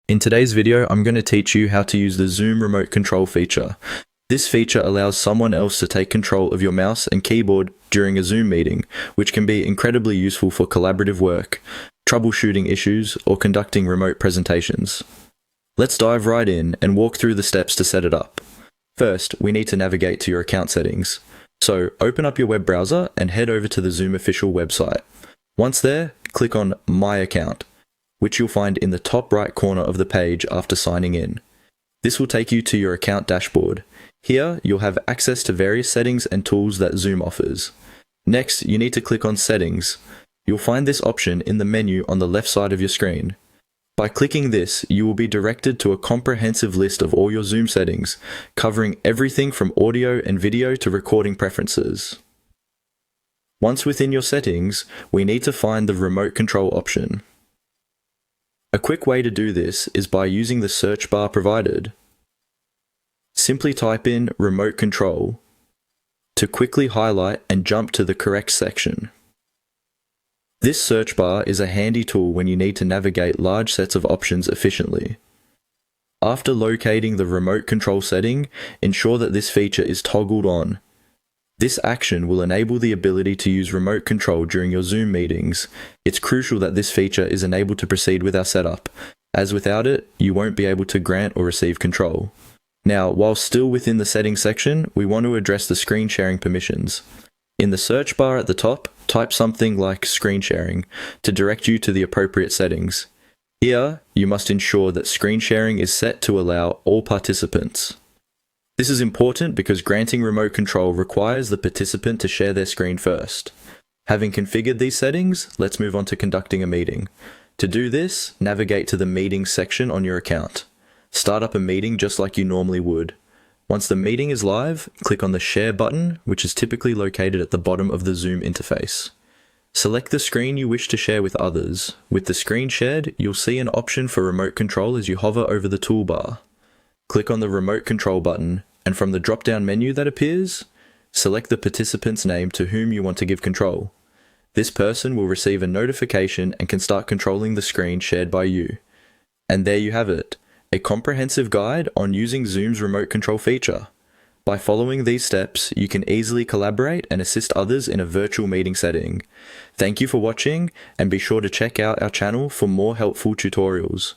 In today's video, I'm going to teach you how to use the Zoom remote control feature. This feature allows someone else to take control of your mouse and keyboard during a Zoom meeting, which can be incredibly useful for collaborative work, troubleshooting issues, or conducting remote presentations. Let's dive right in and walk through the steps to set it up. First, we need to navigate to your account settings. So, open up your web browser and head over to the Zoom official website. Once there, click on My Account, which you'll find in the top right corner of the page after signing in. This will take you to your account dashboard. Here, you'll have access to various settings and tools that Zoom offers. Next, you need to click on Settings. You'll find this option in the menu on the left side of your screen. By clicking this, you will be directed to a comprehensive list of all your Zoom settings, covering everything from audio and video to recording preferences. Once within your settings, we need to find the remote control option. A quick way to do this is by using the search bar provided. Simply type in Remote Control to quickly highlight and jump to the correct section. This search bar is a handy tool when you need to navigate large sets of options efficiently. After locating the remote control setting, ensure that this feature is toggled on. This action will enable the ability to use remote control during your Zoom meetings. It's crucial that this feature is enabled to proceed with our setup, as without it, you won't be able to grant or receive control. Now, while still within the settings section, we want to address the screen sharing permissions. In the search bar at the top, type something like screen sharing to direct you to the appropriate settings. Here, you must ensure that screen sharing is set to allow all participants. This is important because granting remote control requires the participant to share their screen first. Having configured these settings, let's move on to conducting a meeting. To do this, navigate to the Meetings section on your account. Start up a meeting just like you normally would. Once the meeting is live, click on the Share button, which is typically located at the bottom of the Zoom interface. Select the screen you wish to share with others. With the screen shared, you'll see an option for remote control as you hover over the toolbar. Click on the Remote Control button, and from the drop-down menu that appears, select the participant's name to whom you want to give control. This person will receive a notification and can start controlling the screen shared by you. And there you have it, a comprehensive guide on using Zoom's remote control feature. By following these steps, you can easily collaborate and assist others in a virtual meeting setting. Thank you for watching, and be sure to check out our channel for more helpful tutorials.